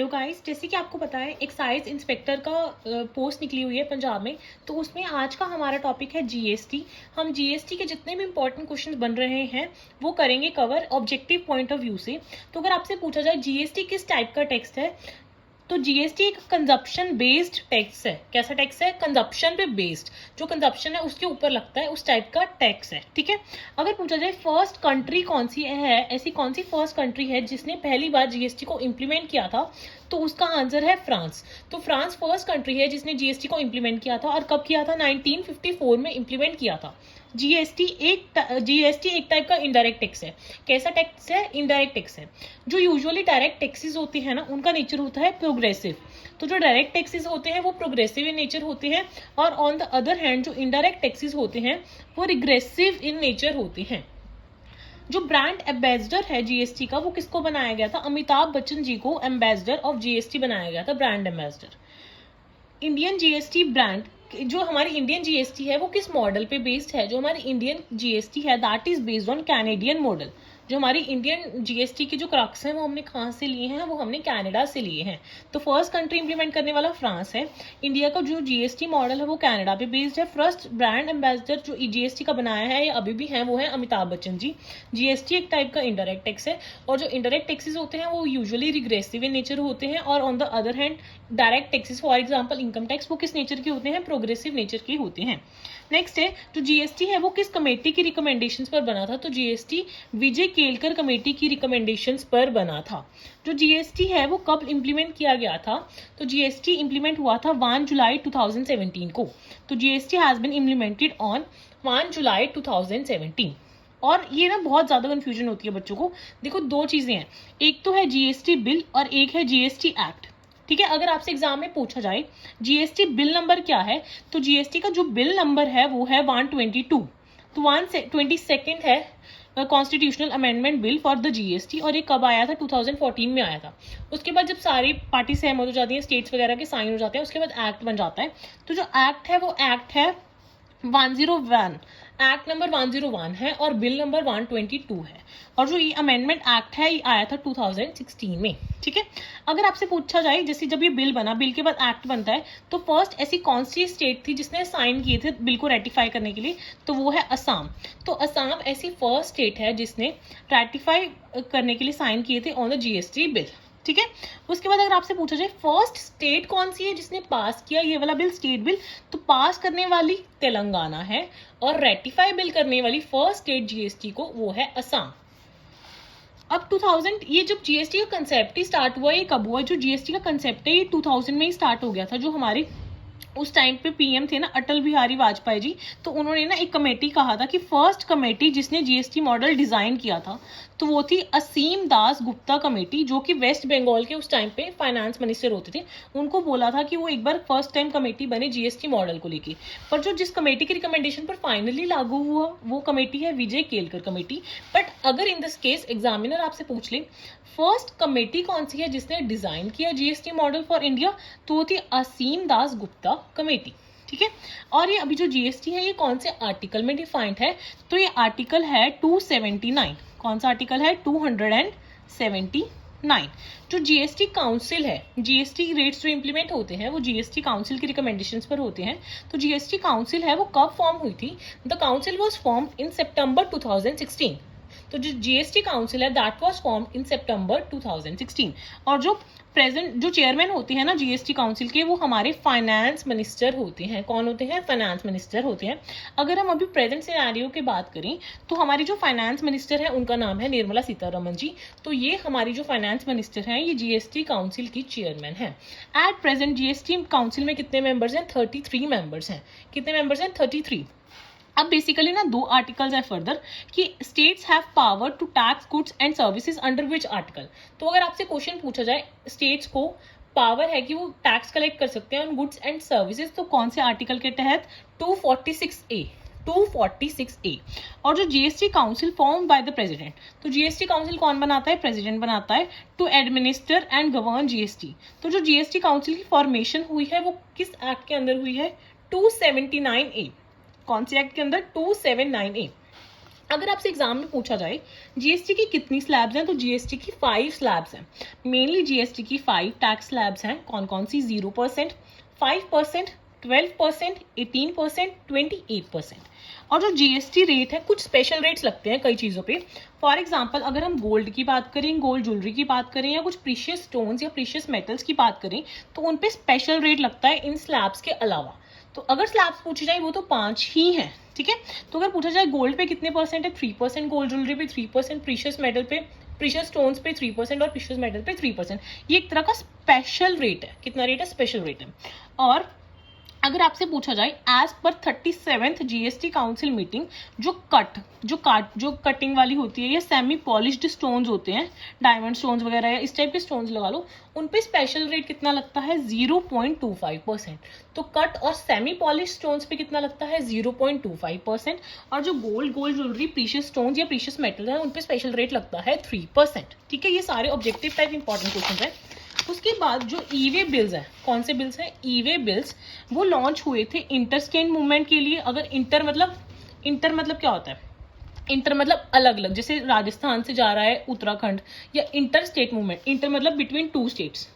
Hello guys, जैसे कि आपको पता है एक्साइज इंस्पेक्टर का पोस्ट निकली हुई है पंजाब में। तो उसमें आज का हमारा टॉपिक है जीएसटी। हम जीएसटी के जितने भी इंपॉर्टेंट क्वेश्चंस बन रहे हैं वो करेंगे cover objective point of view से। तो अगर आपसे पूछा जाए जीएसटी किस टाइप का टैक्स है, तो जीएसटी एक कंजप्शन बेस्ड टैक्स है। कैसा टैक्स है? कंजप्शन पे बेस्ड, जो कंजप्शन है उसके ऊपर लगता है, उस टाइप का टैक्स है। ठीक है। अगर पूछा जाए फर्स्ट कंट्री कौन सी है, ऐसी कौन सी फर्स्ट कंट्री है जिसने पहली बार जीएसटी को इम्प्लीमेंट किया था, तो उसका आंसर है फ्रांस। तो फ्रांस फर्स्ट कंट्री है जिसने जीएसटी को इम्प्लीमेंट किया था। और कब किया था? 1954 में इम्प्लीमेंट किया था। जीएसटी एक टाइप का इनडायरेक्ट टैक्स है। कैसा टैक्स है? इनडायरेक्ट टैक्स है। जो यूजुअली डायरेक्ट टैक्सेस होते हैं ना, उनका नेचर होता है प्रोग्रेसिव। तो जो डायरेक्ट टैक्सेस होते हैं वो प्रोग्रेसिव इन नेचर होते हैं, और ऑन द अदर हैंड जो इनडायरेक्ट टैक्सेस होते हैं वो रिग्रेसिव इन नेचर होते हैं। जो ब्रांड एम्बेसडर है जीएसटी का, वो किसको बनाया गया था? अमिताभ बच्चन जी को एम्बेसडर ऑफ जीएसटी बनाया गया था, brand ambassador. Indian GST brand, जो हमारी इंडियन जीएसटी है वो किस मॉडल पे बेस्ड है? जो हमारी इंडियन जीएसटी है that is based on Canadian model. जो हमारी इंडियन जीएसटी के जो क्रक्स हैं वो हमने कहाँ से लिए हैं? वो हमने कनाडा से लिए हैं। तो फर्स्ट कंट्री इंप्लीमेंट करने वाला फ्रांस है। इंडिया का जो जीएसटी मॉडल है वो कनाडा पे बेस्ड है। फर्स्ट ब्रांड एम्बेसडर जो जीएसटी का बनाया है या अभी भी है वो है अमिताभ बच्चन जी। जीएसटी एक टाइप का इंडायरेक्ट टैक्स है, और जो इंडायरेक्ट टैक्सेस होते हैं वो यूजुअली रिग्रेसिव इन नेचर होते हैं, और on the other hand direct taxes for example income tax वो किस नेचर के होते हैं? प्रोग्रेसिव नेचर के होते हैं। नेक्स्ट है जो जीएसटी है वो किस कमेटी की रिकमेंडेशंस पर बना था? तो जीएसटी विजय केलकर कमेटी की रिकमेंडेशंस पर बना था। जो जीएसटी है वो कब इंप्लीमेंट किया गया था? तो जीएसटी इंप्लीमेंट हुआ था 1 जुलाई 2017 को। तो GST has been implemented on 1 July 2017। और ये ना बहुत ज्यादा कंफ्यूजन होती है बच्चों को। देखो दो चीजें हैं, एक तो है जीएसटी बिल और एक है जीएसटी एक्ट। ठीक है। अगर आपसे एग्जाम में पूछा जाए जीएसटी बिल नंबर क्या है, तो जीएसटी का जो बिल नंबर है वो है 122। तो 122 है constitutional amendment bill for the GST, और ये कब आया था? 2014 में आया था। उसके बाद जब सारी पार्टी सहमत हो जाती है, स्टेट्स वगैरह के साइन हो जाते हैं, उसके बाद एक्ट बन जाता है। तो जो एक्ट है वो एक्ट है 101, एक्ट नंबर 101 है, और बिल नंबर 122 है। और जो ये अमेंडमेंट एक्ट है ये आया था 2016 में। ठीक है। अगर आपसे पूछा जाए जैसे जब ये बिल बना, बिल के बाद एक्ट बनता है, तो फर्स्ट ऐसी कौन सी स्टेट थी जिसने साइन किए थे बिल को रेटिफाई करने के लिए? तो वो है असम। तो असम ऐसी फर्स्ट स्टेट है जिसने रेटिफाई करने के लिए साइन किए थे ऑन द जीएसटी बिल। ठीक है। उसके बाद अगर आपसे पूछा जाए फर्स्ट स्टेट कौन सी है जिसने पास किया ये वाला बिल, स्टेट बिल, तो पास करने वाली तेलंगाना है, और रेटिफाई बिल करने वाली फर्स्ट स्टेट जीएसटी को वो है असम। अब 2000 ये जब जीएसटी का कंसेप्ट ही स्टार्ट हुआ, ये कब हुआ? जो जीएसटी का कंसेप्ट है ये 2000 में ही स्टार्ट हो गया था। जो हमारे उस टाइम पे पीएम थे ना अटल बिहारी वाजपेयी जी, तो उन्होंने ना एक कमेटी कहा था कि फर्स्ट कमेटी जिसने जीएसटी मॉडल डिजाइन किया था तो वो थी असीम दास गुप्ता कमेटी, जो कि वेस्ट बंगाल के उस टाइम पे फाइनेंस मिनिस्टर होते थे। उनको बोला था कि वो एक बार फर्स्ट टाइम कमेटी बने जीएसटी मॉडल को लेके। पर जो जिस कमेटी की रिकमेंडेशन पर फाइनली लागू हुआ वो कमेटी है विजय केलकर कमेटी। बट अगर इन दिस केस एग्जामिनर आपसे पूछ ले फर्स्ट कमेटी कौन सी है जिसने डिजाइन किया जीएसटी मॉडल फॉर इंडिया, तो वो थी असीम दास गुप्ता कमेटी। ठीक है। और ये अभी जो जीएसटी है ये कौन से आर्टिकल में डिफाइंड है? तो ये आर्टिकल है 279। कौन सा आर्टिकल है? 279। जो जीएसटी काउंसिल है, जीएसटी रेट्स जो इंप्लीमेंट होते हैं वो जीएसटी काउंसिल की रिकमेंडेशंस पर होते हैं। तो जीएसटी काउंसिल है वो कब फॉर्म हुई थी? The council was formed in September 2016। तो जो जीएसटी काउंसिल है that was formed in September 2016। और जो प्रेजेंट जो चेयरमैन होते हैं ना जीएसटी काउंसिल के, वो हमारे फाइनेंस मिनिस्टर होते हैं। कौन होते हैं? फाइनेंस मिनिस्टर होते हैं। अगर हम अभी प्रेजेंट सिनेरियो की बात करें तो हमारी जो फाइनेंस मिनिस्टर है उनका नाम है निर्मला सीतारमन जी। तो ये हमारी जो फाइनेंस मिनिस्टर हैं ये जीएसटी काउंसिल की चेयरमैन है। एट प्रेजेंट जीएसटी काउंसिल में कितने मेंबर्स हैं? 33 मेंबर्स हैं। कितने मेंबर्स हैं? 33। अब बेसिकली ना दो आर्टिकल्स है फर्दर कि states have power to tax goods and services under which article. तो अगर आपसे क्वेश्चन पूछा जाए स्टेट्स को पावर है कि वो टैक्स कलेक्ट कर सकते हैं ऑन गुड्स एंड सर्विसेज, तो कौन से आर्टिकल के तहत? 246A। 246A। और जो GST council form by the president, तो जीएसटी काउंसिल कौन बनाता है? प्रेसिडेंट बनाता है। To administer and govern GST. तो जो जीएसटी काउंसिल की फॉर्मेशन हुई है वो किस एक्ट के अंदर हुई है? 279A। कौन से एक्ट के अंदर? 279A। अगर आपसे एग्जाम में पूछा जाए जीएसटी की कितनी स्लैब्स हैं, तो जीएसटी की 5 स्लैब्स हैं। मेनली जीएसटी की 5 टैक्स स्लैब्स हैं। कौन कौन सी? 0%, 5%, 12%, 18%, 28%। और जो जीएसटी रेट है, कुछ स्पेशल रेट्स लगते हैं कई चीज़ों पे। फॉर एग्जांपल अगर हम गोल्ड की बात करें, गोल्ड ज्वेलरी की बात करें, या कुछ प्रीशियस स्टोन्स या प्रीशियस मेटल्स की बात करें, तो उन पे स्पेशल रेट लगता है इन स्लैब्स के अलावा। तो अगर स्लैब्स पूछी जाए वो तो 5 ही हैं, ठीक है। तो अगर पूछा जाए गोल्ड पे कितने परसेंट है, 3%, गोल्ड ज्वेलरी पे 3%, प्रीशियस मेटल पे, प्रीशियस स्टोन्स पे 3% और प्रीशियस मेटल पे 3%। ये एक तरह का स्पेशल रेट है। कितना रेट है? स्पेशल रेट है। और अगर आपसे पूछा जाए as per 37th GST council meeting, जो कटिंग वाली होती है, या सेमी पॉलिश्ड स्टोन्स होते हैं, डायमंड स्टोन्स वगैरह या इस टाइप के स्टोन्स लगा लो, उन पे स्पेशल रेट कितना लगता है? 0.25%। तो कट और सेमी पॉलिश स्टोन्स पे कितना लगता है? 0.25%। और जो गोल्ड ज्वेलरी, प्रीशियस स्टोन्स या प्रीशियस मेटल है, उन पे स्पेशल रेट लगता है 3%। ठीक है, ये सारे ऑब्जेक्टिव टाइप इंपॉर्टेंट क्वेश्चन है। उसके बाद जो ई वे बिल्स हैं, कौन से बिल्स हैं? ई वे बिल्स, वो लॉन्च हुए थे इंटरस्टेट मूवमेंट के लिए। अगर इंटर मतलब क्या होता है? इंटर मतलब अलग अलग, जैसे राजस्थान से जा रहा है उत्तराखंड, या इंटर स्टेट मूवमेंट। इंटर मतलब between two states,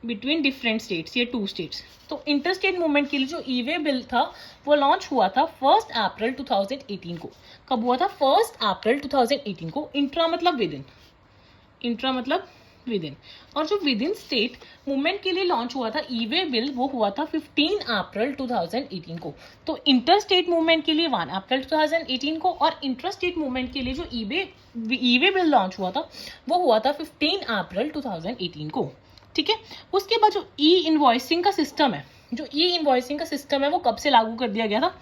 between different states या टू स्टेट्स। तो इंटर स्टेट मूवमेंट के लिए जो ई वे बिल था वो लॉन्च हुआ था 1 अप्रैल 2018 को। कब हुआ था? 1 अप्रैल 2018 को। इंट्रा मतलब विद इन। और जो विद इन स्टेट मूवमेंट के लिए लॉन्च हुआ था ई वे बिल, वो हुआ था 15 अप्रैल 2018 को। तो इंटर स्टेट मूवमेंट के लिए 1 अप्रैल 2018 को, और इंटर स्टेट मूवमेंट के लिए जो ई वे बिल लॉन्च हुआ था वो हुआ था 15 अप्रैल 2018 को। ठीक है। उसके बाद जो ई इनवॉइसिंग का सिस्टम है, वो कब से लागू कर दिया गया था?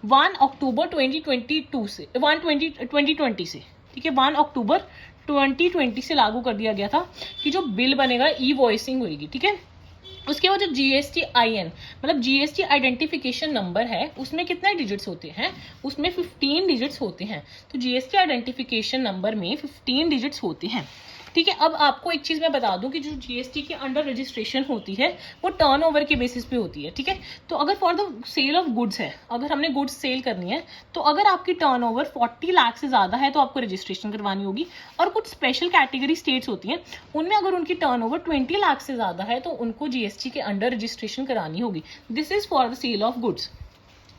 1 अक्टूबर 2022 से, 2020 से, ठीक है, 1 अक्टूबर 2020 से लागू कर दिया गया था कि जो बिल बनेगा ई वॉइसिंग होगी। ठीक है। उसके बाद जो GSTIN मतलब जीएसटी आइडेंटिफिकेशन नंबर है, उसमें कितने डिजिट्स होते हैं? उसमें 15 डिजिट्स होते हैं। तो जीएसटी आइडेंटिफिकेशन नंबर में 15 डिजिट्स होते हैं। ठीक है। अब आपको एक चीज मैं बता दूं कि जो जीएसटी के अंडर रजिस्ट्रेशन होती है वो टर्नओवर के बेसिस पे होती है। ठीक है। तो अगर for the sale of goods है, अगर हमने गुड्स सेल करनी है, तो अगर आपकी टर्नओवर 40 लाख से ज्यादा है तो आपको रजिस्ट्रेशन करवानी होगी। और कुछ स्पेशल कैटेगरी स्टेट्स होती हैं, उनमें अगर उनकी टर्नओवर 20 लाख से ज्यादा है तो उनको जीएसटी के अंडर रजिस्ट्रेशन करानी होगी। This is for the sale of goods.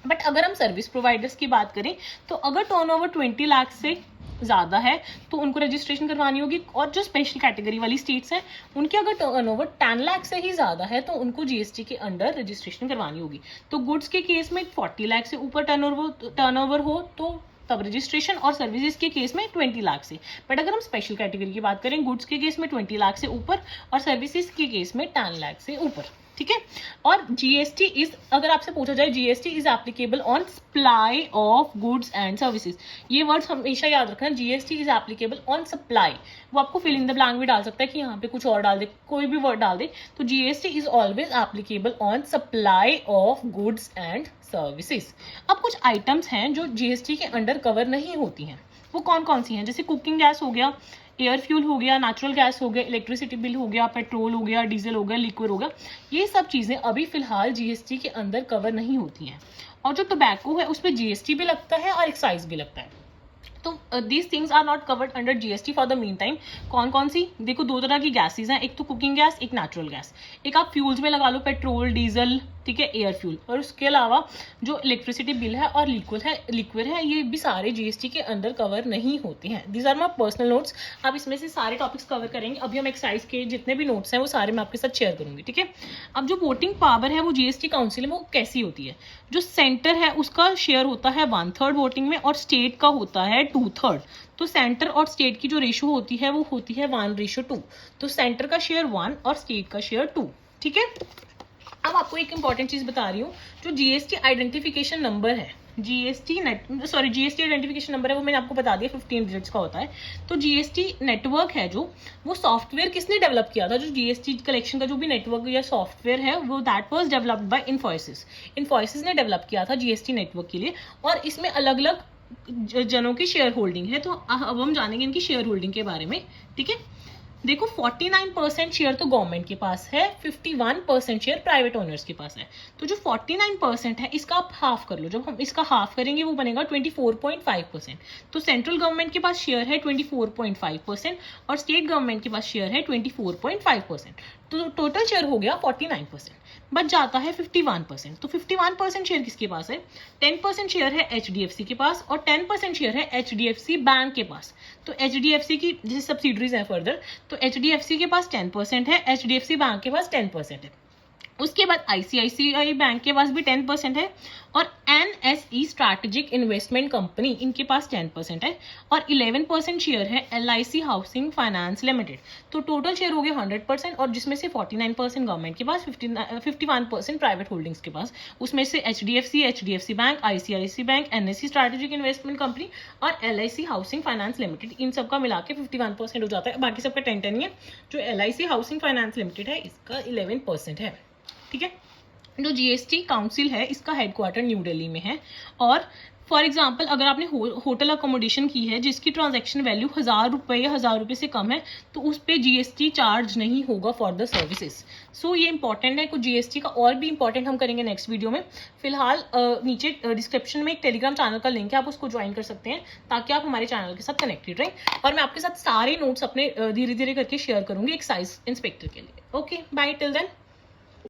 But अगर हम सर्विस प्रोवाइडर्स की बात करें, तो अगर टर्नओवर 20 लाख से ज्यादा है तो उनको रजिस्ट्रेशन करवानी होगी। और जो स्पेशल कैटेगरी वाली स्टेट्स हैं, उनकी अगर टर्नओवर 10 लाख से ही ज्यादा है तो उनको जीएसटी के अंडर रजिस्ट्रेशन करवानी होगी। तो गुड्स के केस में 40 लाख से ऊपर टर्नओवर हो तो तब रजिस्ट्रेशन, और सर्विसेज के केस में 20 लाख से। बट अगर हम स्पेशल कैटेगरी की बात करें, गुड्स के केस में 20 लाख से ऊपर और सर्विसेज के केस में 10 लाख से ऊपर। ठीक है। और जीएसटी इज, अगर आपसे पूछा जाए GST is applicable on supply of goods and services, ये वर्ड्स हमेशा याद रखना। GST is applicable on supply, वो आपको फिल इन द ब्लैंक भी डाल सकता है कि यहाँ पे कुछ और डाल दे, कोई भी वर्ड डाल दे। तो GST is always applicable on supply of goods and services. अब कुछ आइटम्स हैं जो जीएसटी के अंडर कवर नहीं होती हैं। वो कौन कौन सी हैं? जैसे कुकिंग गैस हो गया, एयर फ्यूल हो गया, नेचुरल गैस हो गया, इलेक्ट्रिसिटी बिल हो गया, पेट्रोल हो गया, डीजल हो गया, लिक्विड हो गया। ये सब चीजें अभी फिलहाल जीएसटी के अंदर कवर नहीं होती हैं। और जो टोबैको है उस पर जीएसटी भी लगता है और एक्साइज भी लगता है। तो these things are not covered under GST for the meantime. कौन कौन सी? देखो, 2 तरह की गैसेज हैं, एक तो कुकिंग गैस, एक नेचुरल गैस। एक आप फ्यूल्स में लगा लो, पेट्रोल, डीजल, ठीक है, एयर फ्यूल। और उसके अलावा जो इलेक्ट्रिसिटी बिल है और लिक्विड है, ये भी सारे जीएसटी के अंदर कवर नहीं होते हैं। These are my personal notes. आप इसमें से सारे टॉपिक्स कवर करेंगे। अभी हम एक्साइज के जितने भी नोट्स हैं वो सारे मैं आपके साथ शेयर करूंगी। ठीक है। अब जो वोटिंग पावर है वो जीएसटी काउंसिल में वो कैसी होती है? जो सेंटर है उसका शेयर होता है 1/3 वोटिंग में, और स्टेट का होता है 2/3। तो सेंटर और स्टेट की जो रेशो होती है वो होती है 1:2। तो सेंटर का शेयर 1 और स्टेट का शेयर 2। ठीक है। अब आपको एक इंपॉर्टेंट चीज बता रही हूँ, जो जीएसटी आइडेंटिफिकेशन नंबर है, जीएसटी आइडेंटिफिकेशन नंबर है, वो मैंने आपको बता दिया 15 डिजिट्स का होता है। तो जीएसटी नेटवर्क है जो, वो सॉफ्टवेयर किसने डेवलप किया था? जो जीएसटी कलेक्शन का जो भी नेटवर्क या सॉफ्टवेयर है वो that was developed by Infosys ने डेवलप किया था जीएसटी नेटवर्क के लिए। और इसमें अलग अलग जनों की शेयर होल्डिंग है। तो अब हम जानेंगे इनकी शेयर होल्डिंग के बारे में। ठीक है। देखो 49% शेयर तो गवर्नमेंट के पास है, 51% शेयर प्राइवेट ओनर्स के पास है। तो जो 49% है इसका आप हाफ कर लो, जब हम इसका हाफ करेंगे वो बनेगा 24.5%। तो सेंट्रल गवर्नमेंट के पास शेयर है 24.5% और स्टेट गवर्नमेंट के पास शेयर है 24.5%। तो टोटल शेयर हो गया 49%, बच जाता है 51%। तो 51% शेयर किसके पास है? 10% शेयर है HDFC के पास और 10% शेयर है HDFC बैंक के पास। तो HDFC की जैसे सब्सिडरीज है फर्दर, तो HDFC के पास 10% है, HDFC बैंक के पास 10% है। उसके बाद ICICI बैंक के पास भी 10% है और NSE स्ट्रैटेजिक इन्वेस्टमेंट कंपनी इनके पास 10% है और 11% शेयर है LIC हाउसिंग फाइनेंस लिमिटेड। तो टोटल शेयर हो गया 100% और जिसमें से 49% गवर्नमेंट के पास, 51% प्राइवेट होल्डिंग्स के पास। उसमें से HDFC bank, ICICI bank, NSE strategic investment company और LIC हाउसिंग फाइनेंस लिमिटेड, इन सबका मिला के 51% हो जाता है। बाकी सबका 10-10 ही है। जो LIC हाउसिंग फाइनेंस लिमिटेड है इसका 11% है। ठीक है। जो GST काउंसिल है इसका हेडक्वार्टर न्यू दिल्ली में है और फॉर एग्जाम्पल अगर आपने होटल अकोमोडेशन की है जिसकी ट्रांजैक्शन वैल्यू 1000 रुपये या 1000 रुपये से कम है तो उस पर GST चार्ज नहीं होगा फॉर द सर्विसेज। सो ये इंपॉर्टेंट है। कुछ GST का और भी इंपॉर्टेंट हम करेंगे नेक्स्ट वीडियो में। फिलहाल नीचे डिस्क्रिप्शन में एक टेलीग्राम चैनल का लिंक है, आप उसको ज्वाइन कर सकते हैं ताकि आप हमारे चैनल के साथ कनेक्टेड रहें। और मैं आपके साथ सारे नोट्स अपने धीरे धीरे करके शेयर करूंगी एक्साइज इंस्पेक्टर के लिए। Okay, bye till then.